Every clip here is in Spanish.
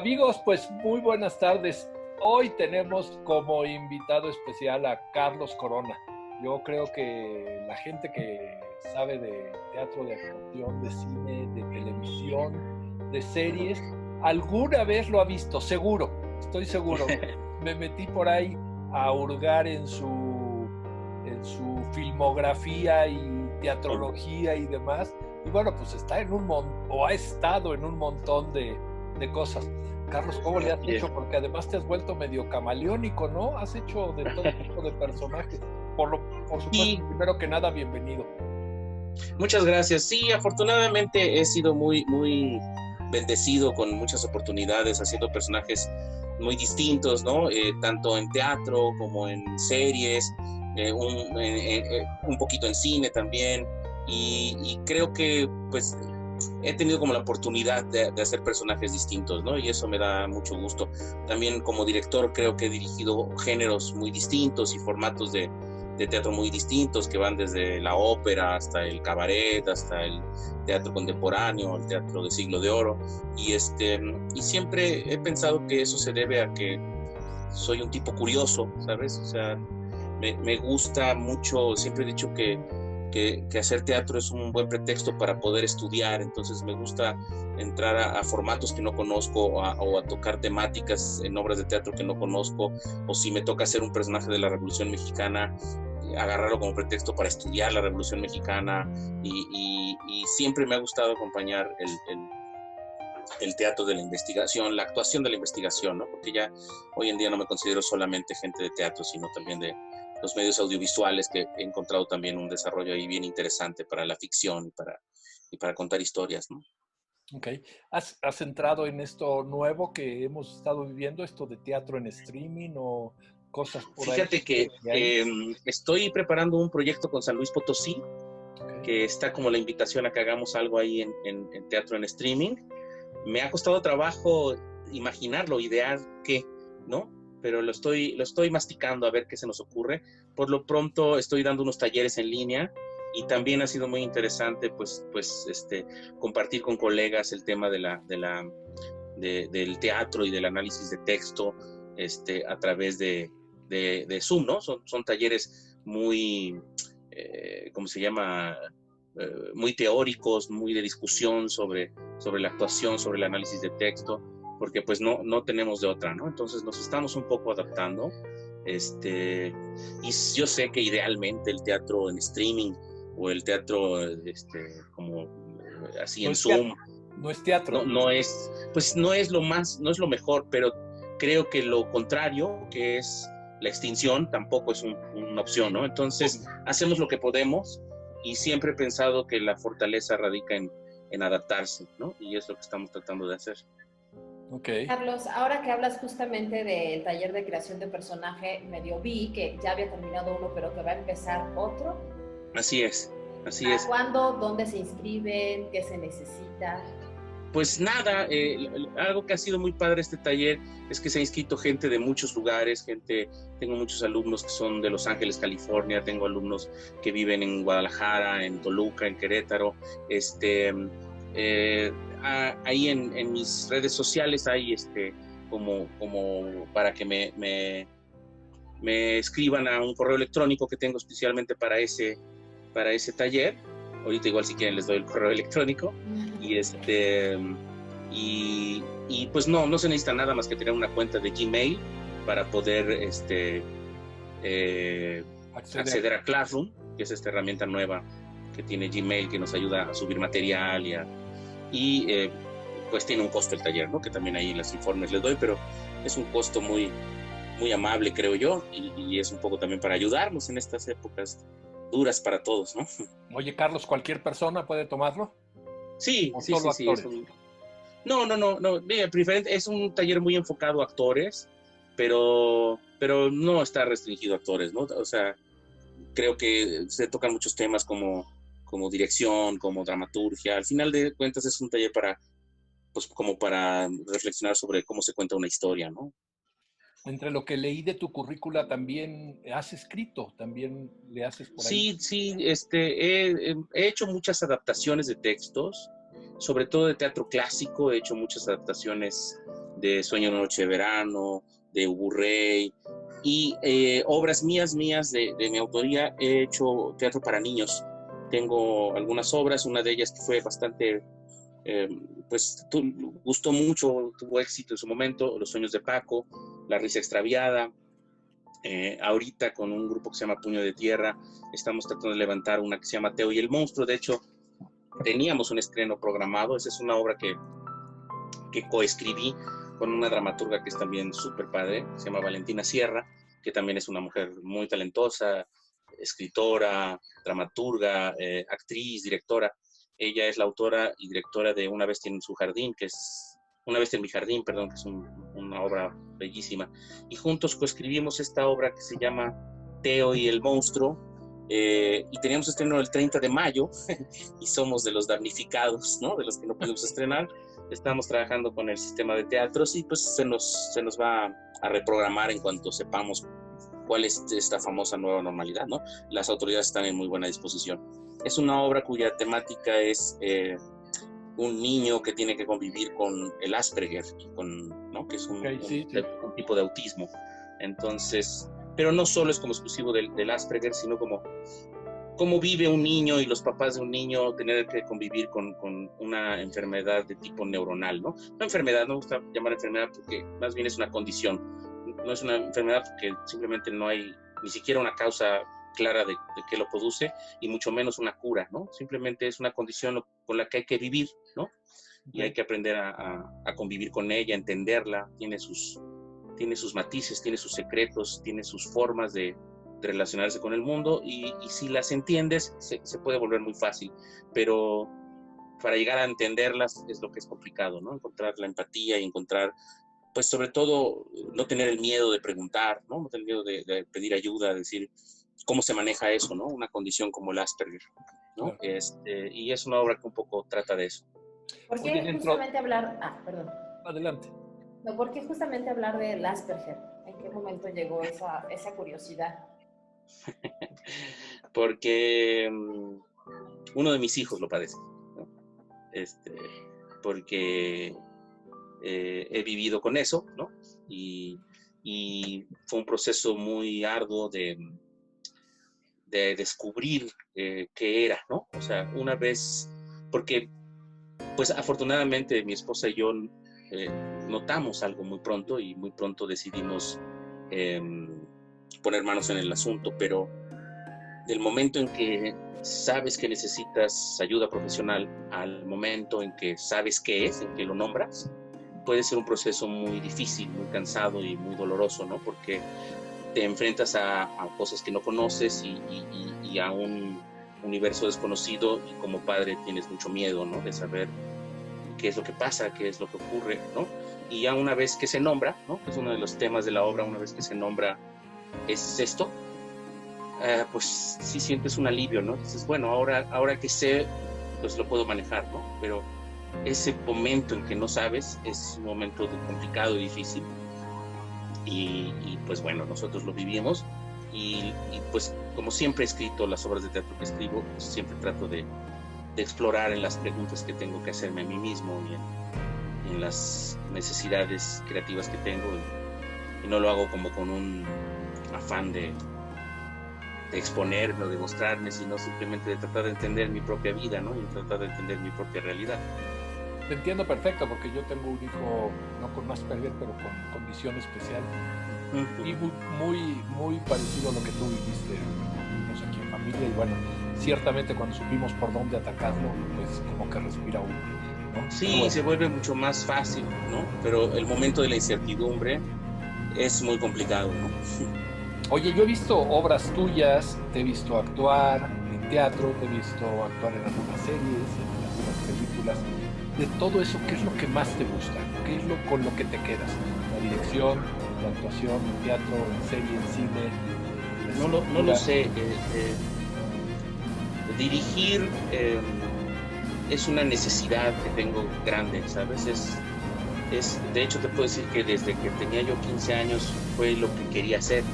Amigos, pues muy buenas tardes. Hoy tenemos como invitado especial a Carlos Corona. Yo creo que la gente que sabe de teatro, de actuación, de cine, de televisión, de series, alguna vez lo ha visto, seguro, estoy seguro. Me metí por ahí a hurgar en su filmografía y teatrología y demás. Y bueno, pues está en o ha estado en un montón de cosas. Carlos, ¿cómo le has hecho? Porque además te has vuelto medio camaleónico, ¿no? Has hecho de todo tipo de personajes. Por supuesto, sí. Primero que nada, bienvenido. Muchas gracias. Sí, afortunadamente he sido muy bendecido con muchas oportunidades haciendo personajes muy distintos, ¿no? Tanto en teatro como en series, un poquito en cine también. Y creo que, pues, he tenido como la oportunidad de hacer personajes distintos, ¿no? Y eso me da mucho gusto. También como director creo que he dirigido géneros muy distintos y formatos de teatro muy distintos, que van desde la ópera hasta el cabaret, hasta el teatro contemporáneo, el teatro de siglo de oro. Y siempre he pensado que eso se debe a que soy un tipo curioso, ¿sabes? O sea, me gusta mucho, siempre he dicho que hacer teatro es un buen pretexto para poder estudiar. Entonces me gusta entrar a formatos que no conozco o a tocar temáticas en obras de teatro que no conozco, o si me toca hacer un personaje de la Revolución Mexicana, agarrarlo como pretexto para estudiar la Revolución Mexicana. Y siempre me ha gustado acompañar el teatro de la investigación, la actuación de la investigación, ¿no? Porque ya hoy en día no me considero solamente gente de teatro, sino también de los medios audiovisuales, que he encontrado también un desarrollo ahí bien interesante para la ficción y para contar historias, ¿no? Ok. ¿Has entrado en esto nuevo que hemos estado viviendo, esto de teatro en streaming o cosas por ahí? Fíjate que estoy preparando un proyecto con San Luis Potosí, que está como la invitación a que hagamos algo ahí en teatro en streaming. Me ha costado trabajo imaginarlo, idear qué, ¿no? Pero lo estoy masticando a ver qué se nos ocurre. Por lo pronto estoy dando unos talleres en línea y también ha sido muy interesante pues compartir con colegas el tema del teatro y del análisis de texto a través de Zoom, ¿no? Son talleres muy, ¿cómo se llama? Muy teóricos, muy de discusión sobre la actuación, sobre el análisis de texto, porque pues no tenemos de otra, ¿no? Entonces nos estamos un poco adaptando, y yo sé que idealmente el teatro en streaming o el teatro como así en Zoom, no es teatro. No es, pues no es lo mejor, pero creo que lo contrario, que es la extinción, tampoco es una opción, ¿no? Entonces hacemos lo que podemos. Y siempre he pensado que la fortaleza radica en adaptarse, ¿no? Y es lo que estamos tratando de hacer. Okay. Carlos, ahora que hablas justamente del taller de creación de personaje, medio vi que ya había terminado uno, pero que va a empezar otro. Así es. ¿Para cuándo? ¿Dónde se inscriben? ¿Qué se necesita? Pues nada, algo que ha sido muy padre este taller es que se ha inscrito gente de muchos lugares, tengo muchos alumnos que son de Los Ángeles, California, tengo alumnos que viven en Guadalajara, en Toluca, en Querétaro. Ahí en mis redes sociales hay como para que me escriban a un correo electrónico que tengo especialmente para ese taller. Ahorita igual si quieren les doy el correo electrónico. Y pues no se necesita nada más que tener una cuenta de Gmail para poder acceder a Classroom, que es esta herramienta nueva que tiene Gmail, que nos ayuda a subir material y pues tiene un costo el taller, ¿no? Que también ahí en los informes les doy, pero es un costo muy, muy amable, creo yo, y es un poco también para ayudarnos en estas épocas duras para todos, ¿no? Oye, Carlos, ¿cualquier persona puede tomarlo? Sí. No. Mira, es un taller muy enfocado a actores, pero no está restringido a actores, ¿no? O sea, creo que se tocan muchos temas como dirección, como dramaturgia. Al final de cuentas es un taller como para reflexionar sobre cómo se cuenta una historia, ¿no? Entre lo que leí de tu currícula, también has escrito, también le haces por ahí. Sí, he hecho muchas adaptaciones de textos, sobre todo de teatro clásico. He hecho muchas adaptaciones de Sueño de Noche de Verano, de Ubu Rey, y obras mías de mi autoría. He hecho teatro para niños. Tengo algunas obras, una de ellas que fue bastante, pues gustó mucho, tuvo éxito en su momento, Los Sueños de Paco, La Risa Extraviada. Ahorita con un grupo que se llama Puño de Tierra estamos tratando de levantar una que se llama Teo y el Monstruo. De hecho, teníamos un estreno programado. Esa es una obra que coescribí con una dramaturga que es también súper padre, se llama Valentina Sierra, que también es una mujer muy talentosa, escritora, dramaturga, actriz, directora. Ella es la autora y directora de Una bestia en su jardín, que es Una bestia en mi jardín, perdón, que es una obra bellísima. Y juntos coescribimos esta obra que se llama Teo y el Monstruo, y teníamos estreno el 30 de mayo y somos de los damnificados, ¿no? De los que no pudimos estrenar. Estamos trabajando con el sistema de teatros y pues se nos va a reprogramar en cuanto sepamos cuál es esta famosa nueva normalidad, ¿no? Las autoridades están en muy buena disposición. Es una obra cuya temática es un niño que tiene que convivir con el Asperger, ¿no? Que es un tipo de autismo. Entonces, pero no solo es como exclusivo del Asperger, sino como cómo vive un niño y los papás de un niño tener que convivir con una enfermedad de tipo neuronal, ¿no? Una enfermedad, no me gusta llamar enfermedad porque más bien es una condición. No es una enfermedad porque simplemente no hay ni siquiera una causa clara de qué lo produce y mucho menos una cura, ¿no? Simplemente es una condición con la que hay que vivir, ¿no? Y hay que aprender a convivir con ella, entenderla. Tiene sus matices, tiene sus secretos, tiene sus formas de relacionarse con el mundo y si las entiendes se puede volver muy fácil, pero para llegar a entenderlas es lo que es complicado, ¿no? Encontrar la empatía y encontrar, pues sobre todo, no tener el miedo de preguntar, ¿no? tener miedo de pedir ayuda, decir cómo se maneja eso, ¿no? Una condición como el Asperger, ¿no? Y es una obra que un poco trata de eso. ¿Por qué justamente hablar? Perdón. Adelante. No, ¿por qué justamente hablar del Asperger? ¿En qué momento llegó esa curiosidad? Porque uno de mis hijos lo padece, ¿no? Porque he vivido con eso, ¿no? Y fue un proceso muy arduo de descubrir qué era, ¿no? O sea, una vez, porque pues afortunadamente mi esposa y yo notamos algo muy pronto y muy pronto decidimos poner manos en el asunto, pero del momento en que sabes que necesitas ayuda profesional al momento en que sabes qué es, en que lo nombras, puede ser un proceso muy difícil, muy cansado y muy doloroso, ¿no? Porque te enfrentas a cosas que no conoces y a un universo desconocido y como padre tienes mucho miedo, ¿no? De saber qué es lo que pasa, qué es lo que ocurre, ¿no? Y ya una vez que se nombra, ¿no? Es uno de los temas de la obra, una vez que se nombra, es esto, pues sí sientes un alivio, ¿no? Dices, bueno, ahora que sé, pues lo puedo manejar, ¿no? Pero ese momento en que no sabes es un momento complicado y difícil. Y pues bueno, nosotros lo vivimos y pues como siempre he escrito las obras de teatro que escribo, pues siempre trato de explorar en las preguntas que tengo que hacerme a mí mismo y en las necesidades creativas que tengo y no lo hago como con un afán de exponerme o de mostrarme, sino simplemente de tratar de entender mi propia vida, ¿no? Y tratar de entender mi propia realidad. Te entiendo perfecto porque yo tengo un hijo no con Asperger, pero con condición especial y muy parecido a lo que tú viviste aquí en familia y bueno, ciertamente cuando supimos por dónde atacarlo, pues como que respira uno, ¿no? Sí, bueno, se vuelve mucho más fácil, ¿no? Pero el momento de la incertidumbre es muy complicado, ¿no? Oye, yo he visto obras tuyas, te he visto actuar en teatro, te he visto actuar en algunas series, en algunas películas. De todo eso, ¿qué es lo que más te gusta? ¿Qué es con lo que te quedas? ¿La dirección, la actuación, el teatro, en serie, en cine? No lo sé. Dirigir es una necesidad que tengo grande, ¿sabes? De hecho, te puedo decir que desde que tenía yo 15 años fue lo que quería hacer.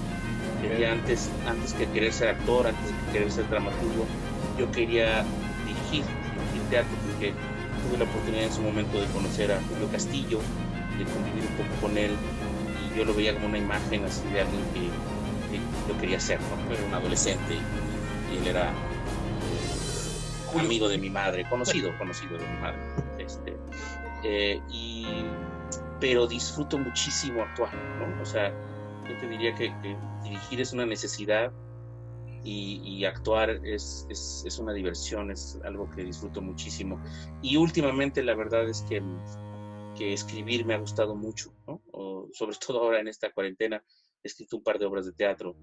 Antes que querer ser actor, antes que querer ser dramaturgo, yo quería dirigir teatro porque tuve la oportunidad en su momento de conocer a Julio Castillo de convivir un poco con él, y yo lo veía como una imagen así de alguien que yo quería ser, ¿no? Era un adolescente y él era amigo de mi madre, conocido de mi madre. Pero disfruto muchísimo actuar, ¿no? O sea, yo te diría que dirigir es una necesidad y actuar es una diversión, es algo que disfruto muchísimo. Y últimamente la verdad es que escribir me ha gustado mucho, ¿no? Sobre todo ahora en esta cuarentena he escrito un par de obras de teatro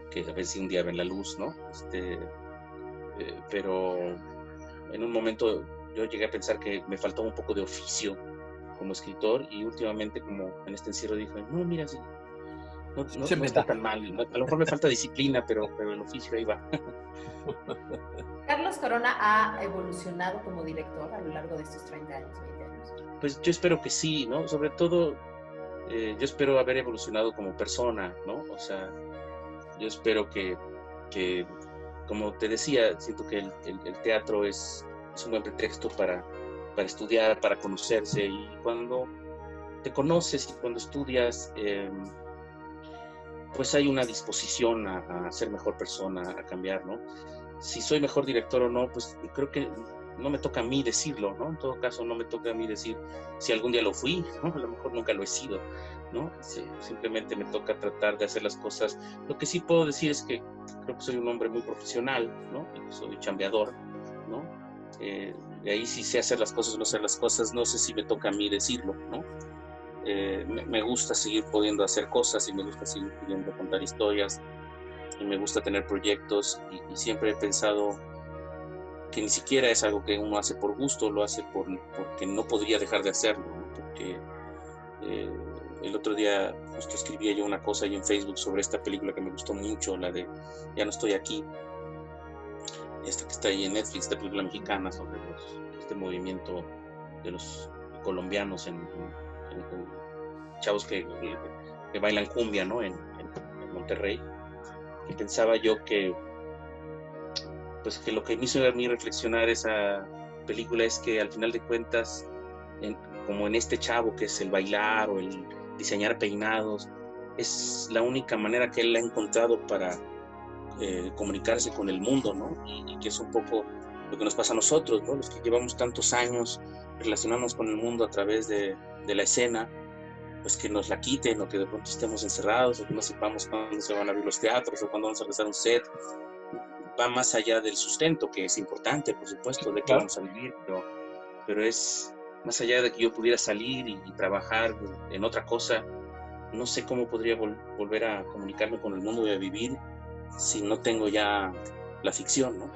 que a ver si un día ven la luz, ¿no? Pero en un momento yo llegué a pensar que me faltaba un poco de oficio como escritor, y últimamente, como en este encierro, dije, no, mira, sí, no está tan mal, ¿no? A lo mejor me falta disciplina, pero el oficio ahí va. Carlos Corona ha evolucionado como director a lo largo de estos 30 años, 20 años. Pues yo espero que sí, ¿no? Sobre todo, yo espero haber evolucionado como persona, ¿no? O sea, yo espero que como te decía, siento que el teatro es un buen pretexto para estudiar, para conocerse, y cuando te conoces y cuando estudias, pues hay una disposición a ser mejor persona, a cambiar, ¿no? Si soy mejor director o no, pues creo que no me toca a mí decirlo, ¿no? En todo caso, no me toca a mí decir si algún día lo fui, ¿no? A lo mejor nunca lo he sido, ¿no? Simplemente me toca tratar de hacer las cosas. Lo que sí puedo decir es que creo que soy un hombre muy profesional, ¿no? Y que soy chambeador, ¿no? De ahí si sé hacer las cosas o no hacer las cosas, no sé si me toca a mí decirlo, ¿no? Me gusta seguir pudiendo hacer cosas, y me gusta seguir pudiendo contar historias, y me gusta tener proyectos, y siempre he pensado que ni siquiera es algo que uno hace por gusto, lo hace porque no podría dejar de hacerlo, ¿no? Porque el otro día justo escribía yo una cosa ahí en Facebook sobre esta película que me gustó mucho, la de Ya no estoy aquí, esta que está ahí en Netflix, esta película mexicana sobre este movimiento de los colombianos en chavos que bailan cumbia, ¿no? En Monterrey. Y pensaba yo que lo que me hizo a mí reflexionar esa película es que al final de cuentas, como en este chavo que es el bailar o el diseñar peinados, es la única manera que él ha encontrado para comunicarse con el mundo, ¿no? Y que es un poco lo que nos pasa a nosotros, ¿no? Los que llevamos tantos años relacionándonos con el mundo a través de la escena, pues que nos la quiten, o que de pronto estemos encerrados, o que no sepamos cuándo se van a abrir los teatros o cuándo vamos a regresar a un set. Va más allá del sustento, que es importante, por supuesto, de que vamos a vivir, pero es más allá de que yo pudiera salir y trabajar en otra cosa. No sé cómo podría volver a comunicarme con el mundo y a vivir si no tengo ya la ficción, ¿no?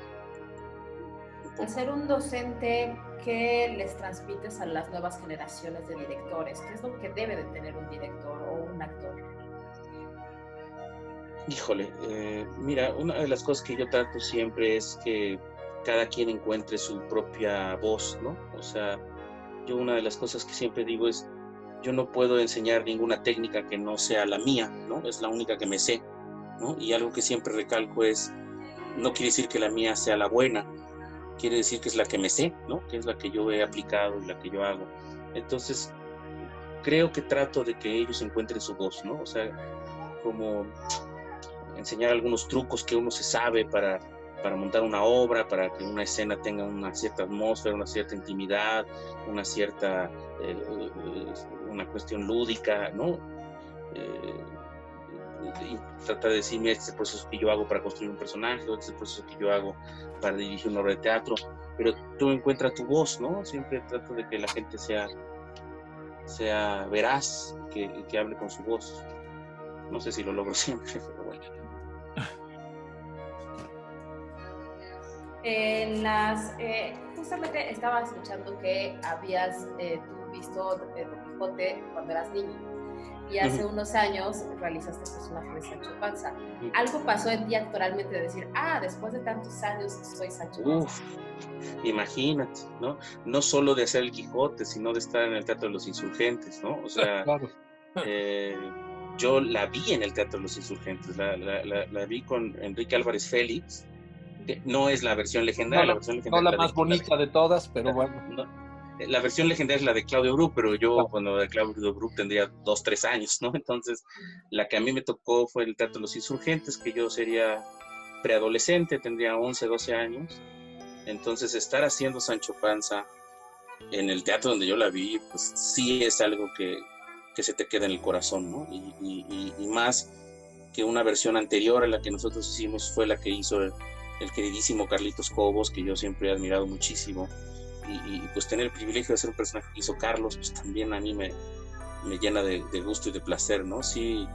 Al ser un docente, ¿qué les transmites a las nuevas generaciones de directores? ¿Qué es lo que debe de tener un director o un actor? Híjole, mira, una de las cosas que yo trato siempre es que cada quien encuentre su propia voz, ¿no? O sea, yo una de las cosas que siempre digo es, yo no puedo enseñar ninguna técnica que no sea la mía, ¿no? Es la única que me sé, ¿no? Y algo que siempre recalco es, no quiere decir que la mía sea la buena, quiere decir que es la que me sé, ¿no? Que es la que yo he aplicado y la que yo hago. Entonces, creo que trato de que ellos encuentren su voz, ¿no? O sea, como enseñar algunos trucos que uno se sabe para montar una obra, para que una escena tenga una cierta atmósfera, una cierta intimidad, una cierta, una cuestión lúdica, ¿no? Y tratar de decirme, este es el proceso que yo hago para construir un personaje, este es el proceso que yo hago para dirigir una obra de teatro, pero tú encuentras tu voz, ¿no? Siempre trato de que la gente sea veraz, que hable con su voz. No sé si lo logro siempre, pero bueno. Justamente estaba escuchando que habías tú visto Don Quijote cuando eras niño, y hace unos años realizaste el personaje de Sancho Panza. ¿Algo pasó en ti actoralmente de decir, después de tantos años soy Sancho Panza? Imagínate, ¿no? No solo de hacer el Quijote, sino de estar en el Teatro de los Insurgentes, ¿no? O sea, claro. Yo la vi en el Teatro de los Insurgentes, la vi con Enrique Álvarez Félix, que no es la versión legendaria, no, la versión legendaria no la más bonita de todas, pero bueno. la versión legendaria es la de Claudio Brook, pero yo cuando de Claudio Brook tendría 2, 3 años, ¿no? Entonces, la que a mí me tocó fue el Teatro de los Insurgentes, que yo sería preadolescente, tendría 11, 12 años. Entonces, estar haciendo Sancho Panza en el teatro donde yo la vi, pues sí es algo que se te queda en el corazón, ¿no? Y más que una versión anterior a la que nosotros hicimos fue la que hizo el queridísimo Carlitos Cobos, que yo siempre he admirado muchísimo. Y pues tener el privilegio de ser un personaje que hizo Carlos, pues también a mí me llena de gusto y de placer, ¿no? Sí,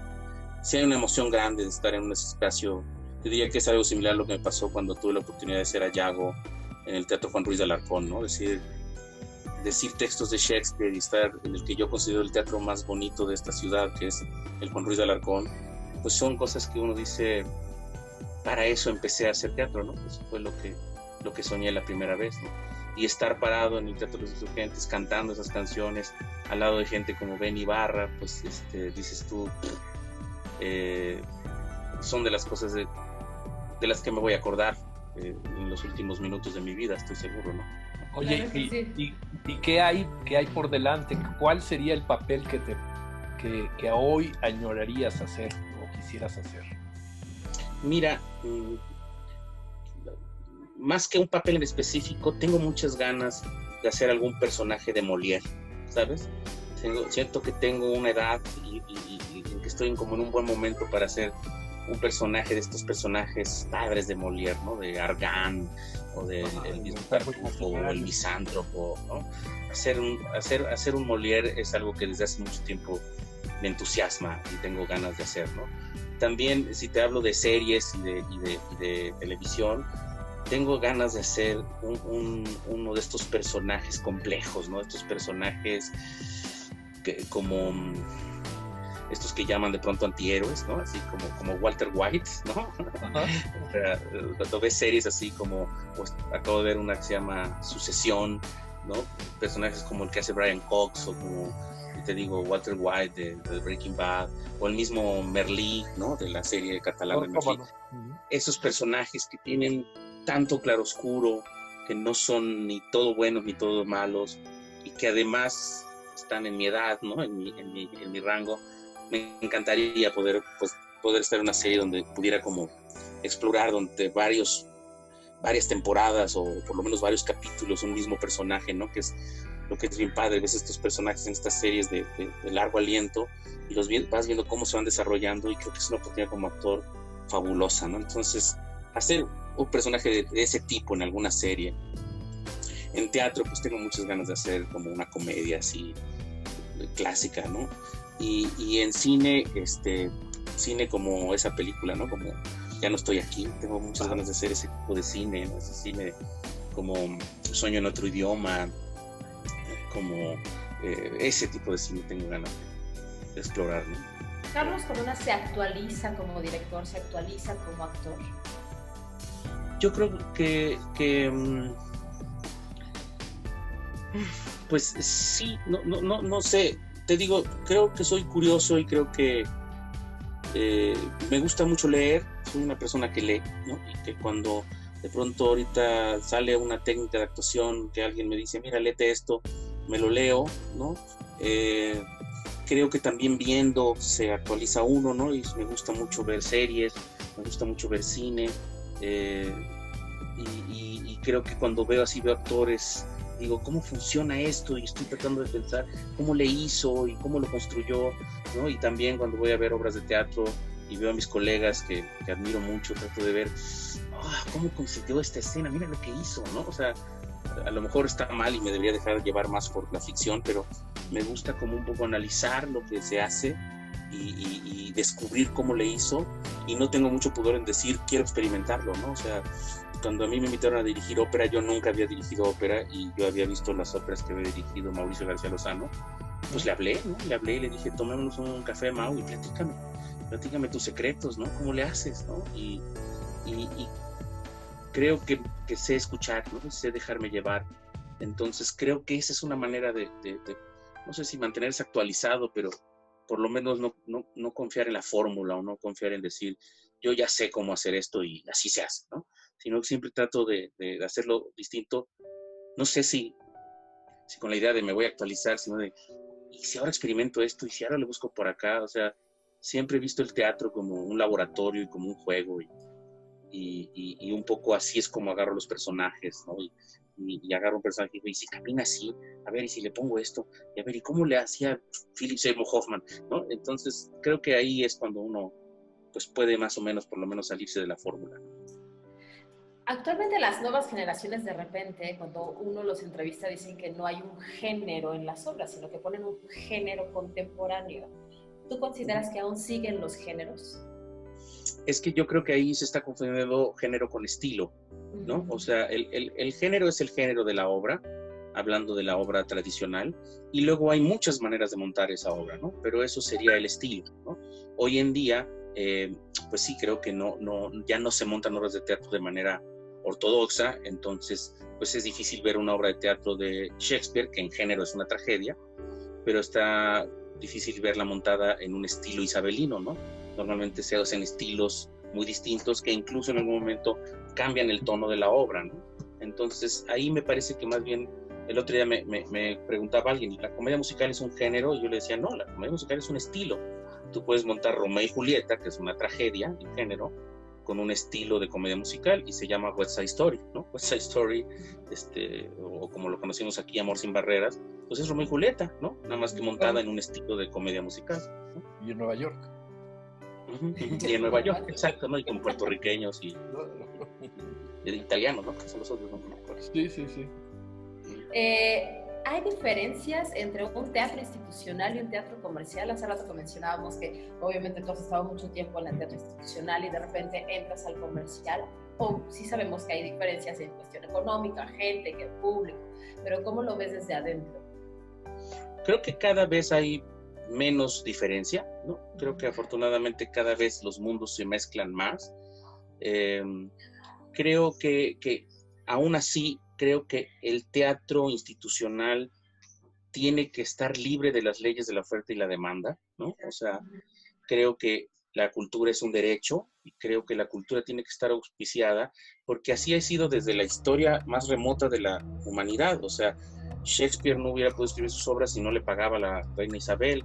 sí hay una emoción grande de estar en un espacio. Te diría que es algo similar a lo que me pasó cuando tuve la oportunidad de ser a Yago en el Teatro Juan Ruiz de Alarcón, ¿no? Decir textos de Shakespeare y estar en el que yo considero el teatro más bonito de esta ciudad, que es el Juan Ruiz de Alarcón, pues son cosas que uno dice, para eso empecé a hacer teatro, ¿no? Eso fue lo que soñé la primera vez, ¿no? Y estar parado en el Teatro de los Insurgentes cantando esas canciones al lado de gente como Ben Ibarra, pues dices tú, son de las cosas de las que me voy a acordar en los últimos minutos de mi vida, estoy seguro, ¿no? Oye, Claro que sí. ¿y qué hay por delante? ¿Cuál sería el papel que hoy añorarías hacer o quisieras hacer? Mira, más que un papel en específico, tengo muchas ganas de hacer algún personaje de Molière, ¿sabes? Siento que tengo una edad y que estoy como en un buen momento para hacer un personaje de estos personajes padres de Molière, ¿no? De Argan, o del mismo Tartufo, o el misántropo, ¿no? Hacer un Molière es algo que desde hace mucho tiempo me entusiasma y tengo ganas de hacer, ¿no? También, si te hablo de series y de televisión, tengo ganas de hacer uno de estos personajes complejos, ¿no? Estos personajes como estos que llaman de pronto antihéroes, ¿no? Así como Walter White, ¿no? O sea, cuando ves series así como, pues, acabo de ver una que se llama Sucesión, ¿no? Personajes como el que hace Brian Cox, o como, te digo, Walter White de Breaking Bad, o el mismo Merlí, ¿no? De la serie catalana Merlí. Esos personajes que tienen tanto claroscuro, que no son ni todo buenos ni todo malos, y que además están en mi edad, ¿no? En mi rango. Me encantaría poder estar en una serie donde pudiera como explorar durante varias temporadas o por lo menos varios capítulos un mismo personaje, ¿no? Que es lo que es bien padre. Ves estos personajes en estas series de largo aliento y vas viendo cómo se van desarrollando, y creo que es una oportunidad como actor fabulosa, ¿no? Entonces, hacer un personaje de ese tipo en alguna serie. En teatro, pues tengo muchas ganas de hacer como una comedia así clásica, ¿no? Y en cine, cine como esa película, ¿no? Como Ya no estoy aquí. Tengo muchas ganas de hacer ese tipo de cine, ¿no? Ese cine como Sueño en otro idioma, como ese tipo de cine tengo ganas de explorar, ¿no? Carlos Corona se actualiza como director, se actualiza como actor. Yo creo que pues sí, no sé. Te digo, creo que soy curioso y creo que me gusta mucho leer. Soy una persona que lee, ¿no? Y que cuando de pronto ahorita sale una técnica de actuación que alguien me dice, mira, léete esto, me lo leo, ¿no? Creo que también viendo se actualiza uno, ¿no? Y me gusta mucho ver series, me gusta mucho ver cine, y creo que cuando veo actores, digo, ¿cómo funciona esto? Y estoy tratando de pensar cómo le hizo y cómo lo construyó, ¿no? Y también cuando voy a ver obras de teatro y veo a mis colegas que admiro mucho, trato de ver, ¿cómo consiguió esta escena? Mira lo que hizo, ¿no? O sea, a lo mejor está mal y me debería dejar llevar más por la ficción, pero me gusta como un poco analizar lo que se hace y descubrir cómo le hizo, y no tengo mucho pudor en decir, quiero experimentarlo, ¿no? O sea, cuando a mí me invitaron a dirigir ópera, yo nunca había dirigido ópera y yo había visto las óperas que había dirigido Mauricio García Lozano. Pues le hablé, ¿no? Le hablé y le dije, tomémonos un café, Mau, y platícame tus secretos, ¿no? ¿Cómo le haces, no? Y creo que sé escuchar, ¿no? Sé dejarme llevar. Entonces creo que esa es una manera de no sé si mantenerse actualizado, pero por lo menos no confiar en la fórmula, o no confiar en decir, yo ya sé cómo hacer esto y así se hace, ¿no? Sino que siempre trato de hacerlo distinto. No sé si con la idea de me voy a actualizar, sino de, ¿y si ahora experimento esto? ¿Y si ahora le busco por acá? O sea, siempre he visto el teatro como un laboratorio y como un juego, y un poco así es como agarro los personajes, ¿no? Y agarro un personaje y digo, ¿y si camina así? A ver, ¿y si le pongo esto? Y a ver, ¿y cómo le hacía Philip Seymour Hoffman? ¿No? Entonces, creo que ahí es cuando uno pues puede más o menos, por lo menos, salirse de la fórmula. Actualmente las nuevas generaciones de repente, cuando uno los entrevista, dicen que no hay un género en las obras, sino que ponen un género contemporáneo. ¿Tú consideras que aún siguen los géneros? Es que yo creo que ahí se está confundiendo género con estilo, ¿no? O sea, el género es el género de la obra, hablando de la obra tradicional, y luego hay muchas maneras de montar esa obra, ¿no? Pero eso sería el estilo, ¿no? Hoy en día, pues sí, creo que ya no se montan obras de teatro de manera ortodoxa, entonces pues es difícil ver una obra de teatro de Shakespeare, que en género es una tragedia, pero está difícil verla montada en un estilo isabelino, ¿no? Normalmente se hacen estilos muy distintos que incluso en algún momento cambian el tono de la obra, ¿no? Entonces ahí me parece que más bien, el otro día me preguntaba alguien, ¿la comedia musical es un género? Y yo le decía, no, la comedia musical es un estilo. Tú puedes montar Romeo y Julieta, que es una tragedia en género, con un estilo de comedia musical y se llama West Side Story, ¿no? West Side Story, o como lo conocimos aquí, Amor sin barreras, pues es Romeo y Julieta, ¿no? Nada más que montada en un estilo de comedia musical, ¿no? Y en Nueva York. Y en Nueva York, exacto, ¿no? Y con puertorriqueños y italianos, ¿no? Que son los otros, ¿no? Sí. ¿Hay diferencias entre un teatro institucional y un teatro comercial? Hace rato que mencionábamos que obviamente tú has estado mucho tiempo en el teatro institucional y de repente entras al comercial, o sí sabemos que hay diferencias en cuestión económica, gente, que público, pero ¿cómo lo ves desde adentro? Creo que cada vez hay menos diferencia, ¿no? Creo que afortunadamente cada vez los mundos se mezclan más. Creo que aún así, creo que el teatro institucional tiene que estar libre de las leyes de la oferta y la demanda, ¿no? O sea, creo que la cultura es un derecho y creo que la cultura tiene que estar auspiciada porque así ha sido desde la historia más remota de la humanidad. O sea, Shakespeare no hubiera podido escribir sus obras si no le pagaba la reina Isabel.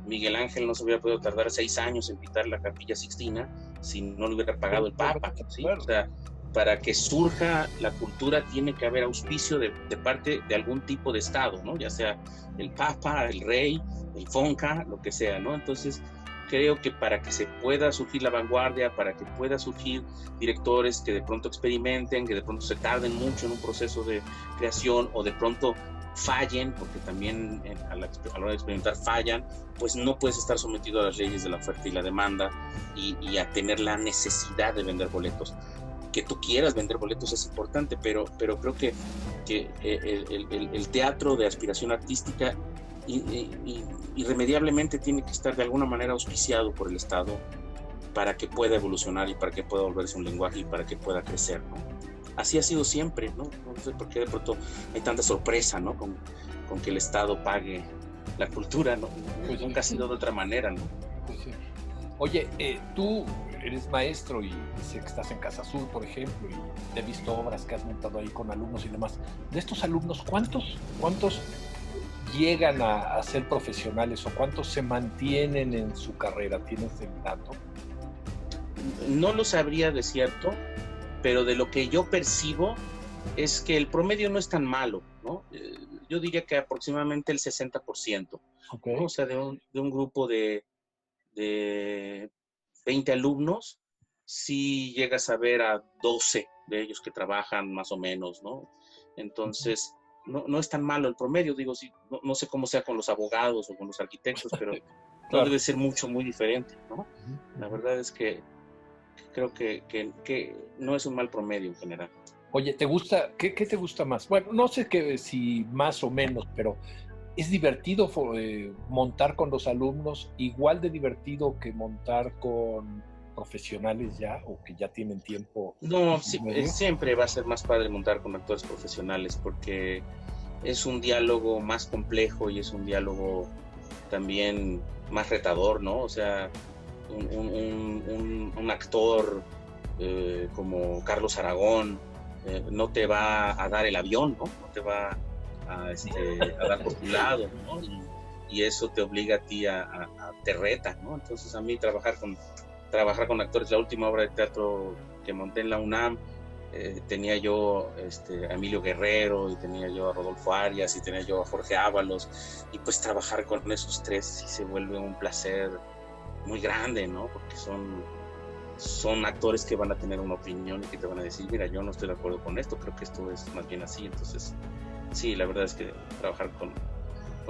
Miguel Ángel no se hubiera podido tardar 6 años en pintar la Capilla Sixtina si no le hubiera pagado el Papa, ¿sí? O sea, para que surja la cultura tiene que haber auspicio de parte de algún tipo de Estado, ¿no? Ya sea el Papa, el Rey, el Fonca, lo que sea, ¿no? Entonces, creo que para que se pueda surgir la vanguardia, para que pueda surgir directores que de pronto experimenten, que de pronto se tarden mucho en un proceso de creación o de pronto fallen, porque también a la hora de experimentar fallan, pues no puedes estar sometido a las leyes de la oferta y la demanda y a tener la necesidad de vender boletos. Que tú quieras vender boletos es importante, pero creo que el teatro de aspiración artística irremediablemente tiene que estar de alguna manera auspiciado por el Estado para que pueda evolucionar y para que pueda volverse un lenguaje y para que pueda crecer, ¿no? Así ha sido siempre, ¿no? No sé por qué de pronto hay tanta sorpresa, ¿no? Con que el Estado pague la cultura, ¿no? Pues nunca ha sido de otra manera, ¿no? Pues sí. Oye, tú eres maestro y sé que estás en Casa Azul, por ejemplo, y te he visto obras que has montado ahí con alumnos y demás. De estos alumnos, ¿cuántos llegan a ser profesionales o cuántos se mantienen en su carrera? ¿Tienes el dato? No lo sabría de cierto, pero de lo que yo percibo es que el promedio no es tan malo, ¿no? Yo diría que aproximadamente el 60%, okay. ¿no? O sea, de un grupo de 20 alumnos, sí llegas a ver a 12 de ellos que trabajan más o menos, ¿no? Entonces, no es tan malo el promedio, digo, sí, no sé cómo sea con los abogados o con los arquitectos, pero claro, no debe ser muy diferente, ¿no? La verdad es que creo que no es un mal promedio en general. Oye, ¿te gusta, qué te gusta más? Bueno, no sé si más o menos, pero ¿es divertido montar con los alumnos igual de divertido que montar con profesionales ya o que ya tienen tiempo? No, sí, siempre va a ser más padre montar con actores profesionales porque es un diálogo más complejo y es un diálogo también más retador, ¿no? O sea, un actor como Carlos Aragón no te va a dar el avión, ¿no? No te va a dar por tu lado, ¿no? Y eso te obliga a ti te reta, ¿no? Entonces a mí trabajar con actores, la última obra de teatro que monté en la UNAM, tenía yo a Emilio Guerrero, y tenía yo a Rodolfo Arias, y tenía yo a Jorge Ábalos, y pues trabajar con esos tres sí se vuelve un placer muy grande, ¿no? Porque son actores que van a tener una opinión y que te van a decir, mira, yo no estoy de acuerdo con esto, creo que esto es más bien así. Entonces sí, la verdad es que trabajar con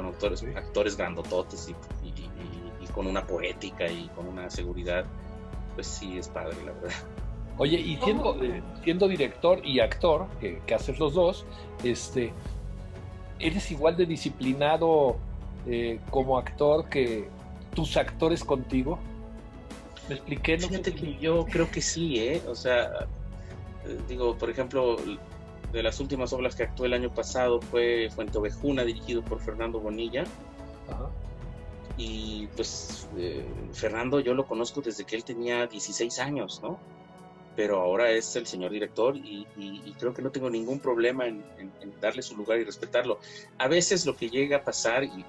actores grandototes y con una poética y con una seguridad, pues sí es padre, la verdad. Oye, y siendo director y actor, que haces los dos, ¿eres igual de disciplinado como actor que tus actores contigo? ¿Me expliqué? Fíjate que yo creo que sí, o sea, digo, por ejemplo, de las últimas obras que actué el año pasado fue Fuenteovejuna, dirigido por Fernando Bonilla. Ajá. Y pues Fernando yo lo conozco desde que él tenía 16 años, ¿no? Pero ahora es el señor director y creo que no tengo ningún problema en darle su lugar y respetarlo. A veces lo que llega a pasar, y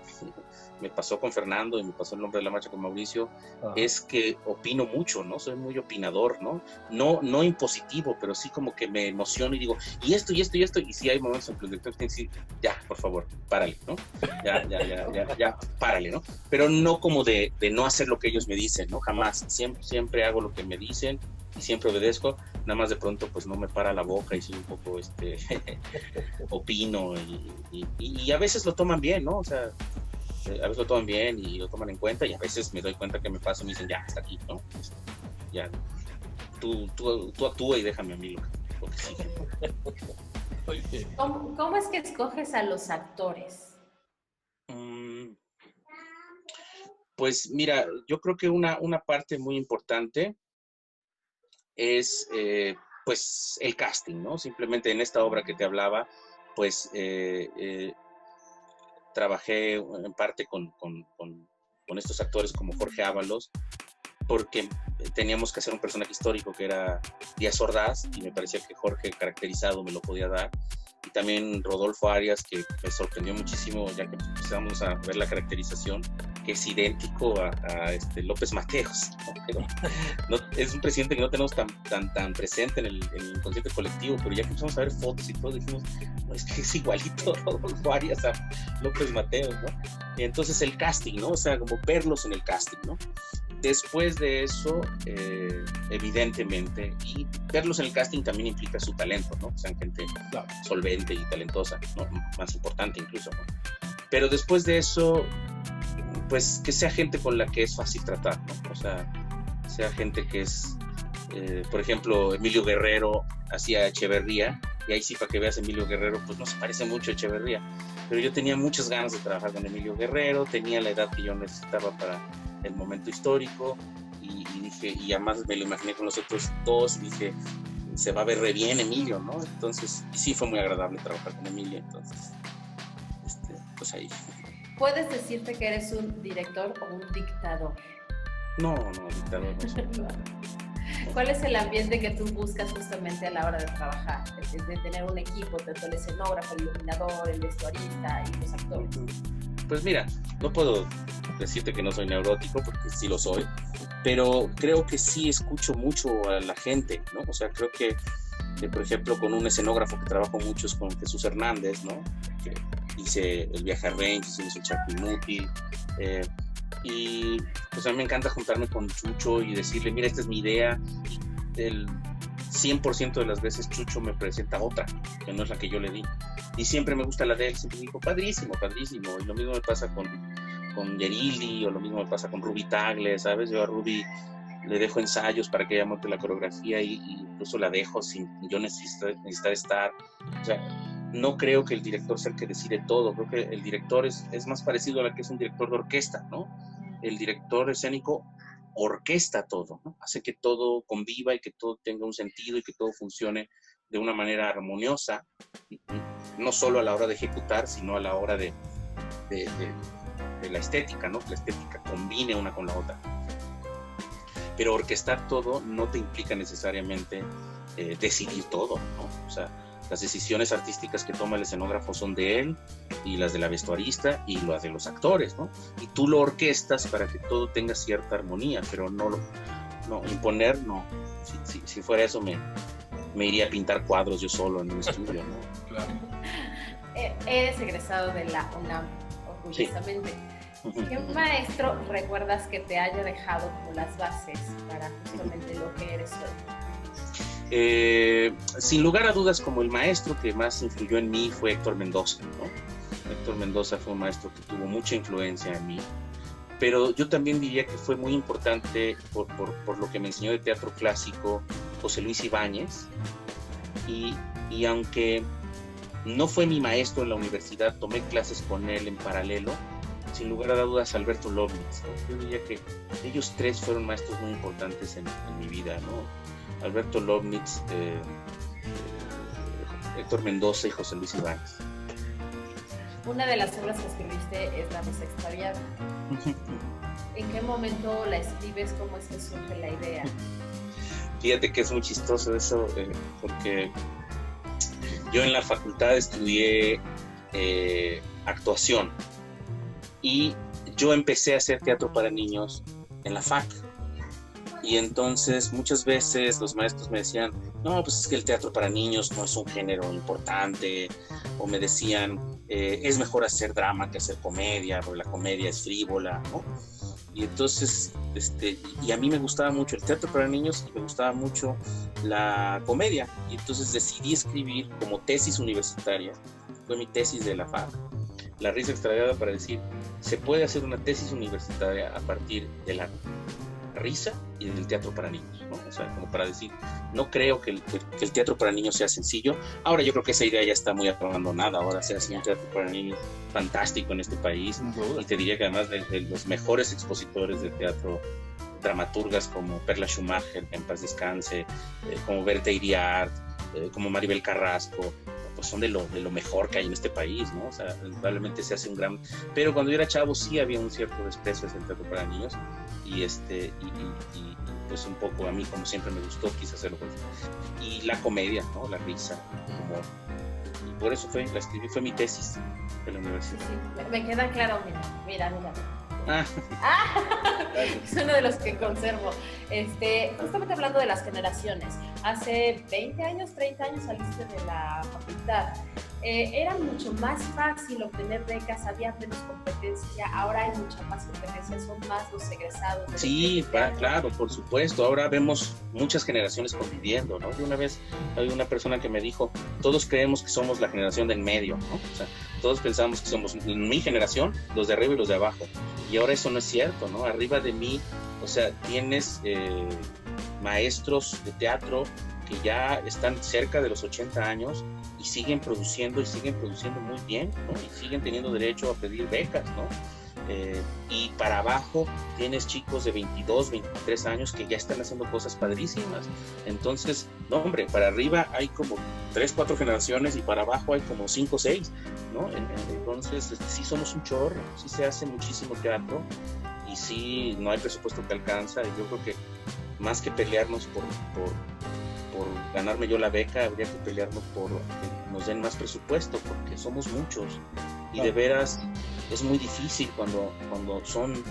me pasó con Fernando y me pasó en El Hombre de la Marcha con Mauricio, es que opino mucho, ¿no? Soy muy opinador, ¿no? No impositivo, pero sí como que me emociono y digo, y esto, y sí hay momentos en que los directores tienen que decir, ya, por favor, párale, ¿no? Ya, párale, ¿no? Pero no como de no hacer lo que ellos me dicen, ¿no? Jamás, siempre hago lo que me dicen y siempre obedezco, nada más de pronto pues no me para la boca y soy un poco opino y a veces lo toman bien, ¿no? O sea, a veces lo toman bien y lo toman en cuenta, y a veces me doy cuenta que me paso y me dicen, ya, hasta aquí, ¿no? Ya, tú actúa y déjame a mí lo que sigue. ¿Cómo es que escoges a los actores? Pues mira, yo creo que una parte muy importante es pues el casting, ¿no? Simplemente en esta obra que te hablaba, pues trabajé en parte con estos actores como Jorge Ábalos, porque teníamos que hacer un personaje histórico que era Díaz Ordaz, y me parecía que Jorge caracterizado me lo podía dar. Y también Rodolfo Arias, que me sorprendió muchísimo, ya que empezamos a ver la caracterización, que es idéntico a López Mateos, ¿no? Pero es un presidente que no tenemos tan presente en el inconsciente colectivo, pero ya que empezamos a ver fotos y todo, dijimos, no, es que es igualito Rodolfo Arias a López Mateos, ¿no? Y entonces el casting, ¿no? O sea, como verlos en el casting, ¿no? Después de eso, evidentemente, y verlos en el casting también implica su talento, ¿no? Que sean gente solvente y talentosa, ¿no? Más importante incluso, ¿no? Pero después de eso, pues que sea gente con la que es fácil tratar, ¿no? O sea gente que es, por ejemplo, Emilio Guerrero hacía Echeverría, y ahí sí, para que veas, Emilio Guerrero, pues no se parece mucho a Echeverría, pero yo tenía muchas ganas de trabajar con Emilio Guerrero, tenía la edad que yo necesitaba para el momento histórico, y dije, y además me lo imaginé con los otros dos, y dije, se va a ver re bien Emilio, ¿no? Entonces, sí fue muy agradable trabajar con Emilio, entonces, pues ahí. ¿Puedes decirte que eres un director o un dictador? No, dictador no soy. ¿Cuál es el ambiente que tú buscas justamente a la hora de trabajar? De tener un equipo, tanto el escenógrafo, el iluminador, el vestuarista y los actores. Pues mira, no puedo decirte que no soy neurótico, porque sí lo soy, pero creo que sí escucho mucho a la gente, ¿no? O sea, creo que por ejemplo, con un escenógrafo que trabajo mucho es con Jesús Hernández, ¿no? Que hice El Viaje a Range, hicimos El Charco Inútil, y pues a mí me encanta juntarme con Chucho y decirle, mira, esta es mi idea, y el 100% de las veces Chucho me presenta otra, que no es la que yo le di, y siempre me gusta la de él, siempre digo, padrísimo, y lo mismo me pasa con Yerildi, o lo mismo me pasa con Ruby Tagle, ¿sabes? Yo a Ruby le dejo ensayos para que ella monte la coreografía, y incluso la dejo sin yo necesitar estar. O sea, no creo que el director sea el que decide todo, creo que el director es más parecido a la que es un director de orquesta, ¿no? El director escénico orquesta todo, ¿no? Hace que todo conviva y que todo tenga un sentido y que todo funcione de una manera armoniosa, no solo a la hora de ejecutar, sino a la hora de la estética, ¿no? Que la estética combine una con la otra. Pero orquestar todo no te implica necesariamente decidir todo, ¿no? O sea, Las decisiones artísticas que toma el escenógrafo son de él, y las de la vestuarista y las de los actores, ¿no? Y tú lo orquestas para que todo tenga cierta armonía, pero no imponer, no. Si fuera eso, me iría a pintar cuadros yo solo en un estudio, ¿no? Claro. Eres egresado de la UNAM, orgullosamente. Sí. ¿Qué maestro recuerdas que te haya dejado como las bases para justamente lo que eres hoy? Sin lugar a dudas, como el maestro que más influyó en mí fue Héctor Mendoza, ¿no? Héctor Mendoza fue un maestro que tuvo mucha influencia en mí, pero yo también diría que fue muy importante por lo que me enseñó de teatro clásico José Luis Ibáñez, y aunque no fue mi maestro en la universidad, tomé clases con él en paralelo. Sin lugar a dudas, Alberto Lobnitz, ¿no? Yo diría que ellos tres fueron maestros muy importantes en mi vida, ¿no? Alberto Lobnitz, Héctor Mendoza y José Luis Ibáñez. Una de las obras que escribiste es La Rosa Extraviada. ¿En qué momento la escribes? ¿Cómo es que surge la idea? Fíjate que es muy chistoso eso, porque yo en la facultad estudié actuación, y yo empecé a hacer teatro para niños en la fac. Y entonces muchas veces los maestros me decían, no, pues es que el teatro para niños no es un género importante, o me decían, es mejor hacer drama que hacer comedia, porque la comedia es frívola, ¿no? Y entonces, y a mí me gustaba mucho el teatro para niños y me gustaba mucho la comedia, y entonces decidí escribir como tesis universitaria, fue mi tesis de la fac, La Risa Extraviada, para decir, se puede hacer una tesis universitaria a partir de la risa y del teatro para niños, ¿no? O sea, como para decir, no creo que el teatro para niños sea sencillo. Ahora yo creo que esa idea ya está muy abandonada. Ahora se hace un teatro para niños fantástico en este país, y te diría que además de los mejores expositores de teatro, dramaturgas como Perla Schumacher, en paz descanse, como Berta Iriart, como Maribel Carrasco, pues son de lo mejor que hay en este país, ¿no? O sea, probablemente se hace un gran... Pero cuando yo era chavo sí había un cierto desprecio hacia el teatro para niños, y pues un poco a mí, como siempre me gustó, quise hacerlo con eso. Y la comedia, ¿no? La risa, el humor. Y por eso la escribí, fue mi tesis de la universidad. Sí, me queda claro, mira. Ah. Es uno de los que conservo. Justamente hablando de las generaciones, hace 20 años, 30 años saliste de la facultad. Era mucho más fácil obtener becas, había menos competencia, ahora hay mucha más competencia, son más los egresados. Sí, claro, por supuesto. Ahora vemos muchas generaciones conviviendo, ¿no? Y una vez hay una persona que me dijo, todos creemos que somos la generación del medio, ¿no? O sea, todos pensamos que somos mi generación, los de arriba y los de abajo. Y ahora eso no es cierto, ¿no? Arriba de mí, o sea, tienes maestros de teatro que ya están cerca de los 80 años y siguen produciendo muy bien, ¿no? Y siguen teniendo derecho a pedir becas, ¿no? Y para abajo tienes chicos de 22, 23 años que ya están haciendo cosas padrísimas. Entonces, no, hombre, para arriba hay como 3, 4 generaciones y para abajo hay como 5, 6, ¿no? Entonces, sí somos un chorro, sí se hace muchísimo teatro y sí no hay presupuesto que alcanza. Y yo creo que más que pelearnos por ganarme yo la beca, habría que pelearnos por que nos den más presupuesto, porque somos muchos y de veras es muy difícil cuando son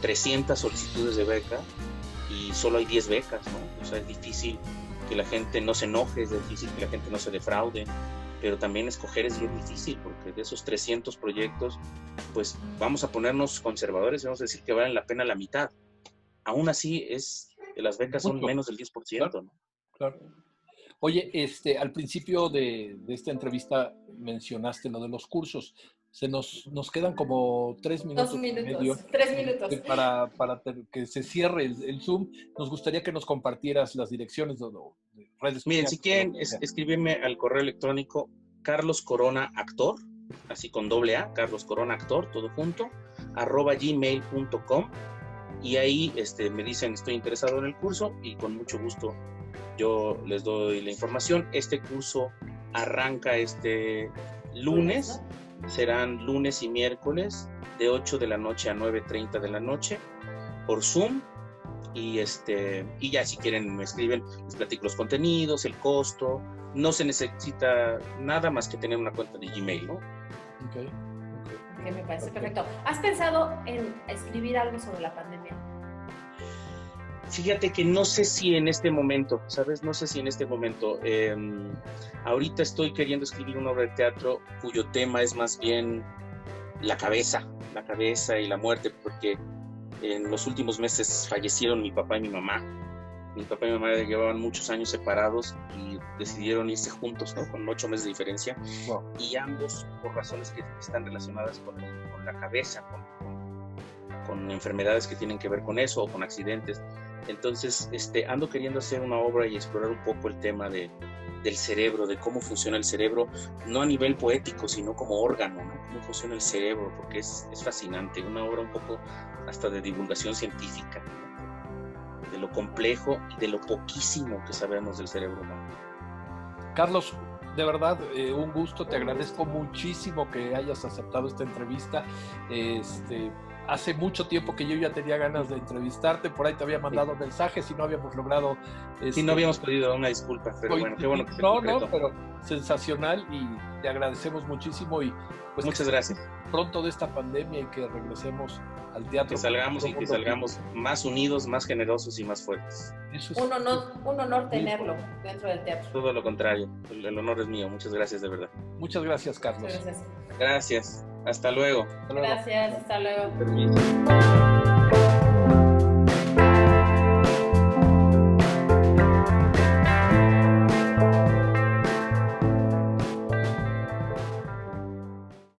300 solicitudes de beca y solo hay 10 becas, ¿no? O sea, es difícil que la gente no se enoje, es difícil que la gente no se defraude, pero también escoger es bien difícil, porque de esos 300 proyectos, pues vamos a ponernos conservadores y vamos a decir que valen la pena la mitad. Aún así, las becas son menos del 10%, ¿no? Claro. Oye, al principio de esta entrevista mencionaste lo de los cursos. Nos quedan como 3 minutos. 2 minutos, medio, 3 minutos. Para que se cierre el Zoom. Nos gustaría que nos compartieras las direcciones de redes sociales. Miren, si quieren escribirme al correo electrónico carloscoronaactor, así con doble A, carloscoronaactor, todo junto, @gmail.com, y ahí me dicen estoy interesado en el curso y con mucho gusto yo les doy la información. Este curso arranca este lunes, serán lunes y miércoles de 8 de la noche a 9:30 de la noche por Zoom, y ya si quieren me escriben, les platico los contenidos, el costo, no se necesita nada más que tener una cuenta de Gmail, ¿no? Okay. Que me parece perfecto. ¿Has pensado en escribir algo sobre la pandemia? Fíjate que no sé si en este momento, ¿sabes? No sé si en este momento. Ahorita estoy queriendo escribir una obra de teatro cuyo tema es más bien la cabeza y la muerte, porque en los últimos meses fallecieron mi papá y mi mamá. Mi papá y mi mamá llevaban muchos años separados y decidieron irse juntos, ¿no? Con 8 meses de diferencia. Wow. Y ambos por razones que están relacionadas con la cabeza, con enfermedades que tienen que ver con eso o con accidentes. Entonces, ando queriendo hacer una obra y explorar un poco el tema del cerebro, de cómo funciona el cerebro, no a nivel poético, sino como órgano, ¿no? Cómo funciona el cerebro, porque es fascinante, una obra un poco hasta de divulgación científica, ¿no? De lo complejo y de lo poquísimo que sabemos del cerebro humano. Carlos, de verdad, un gusto, te agradezco muchísimo que hayas aceptado esta entrevista. Hace mucho tiempo que yo ya tenía ganas de entrevistarte, por ahí te había mandado mensajes y no habíamos logrado... Sí, no habíamos podido, una disculpa, pero bueno, qué bueno que se concretó. No, pero sensacional y te agradecemos muchísimo y pues muchas gracias. Pronto de esta pandemia y que regresemos al teatro. Que salgamos más unidos, más generosos y más fuertes. Eso es un honor tenerlo dentro del teatro. Todo lo contrario, el honor es mío, muchas gracias de verdad. Muchas gracias, Carlos. Muchas gracias. Gracias. Hasta luego. Gracias, hasta luego. Permiso.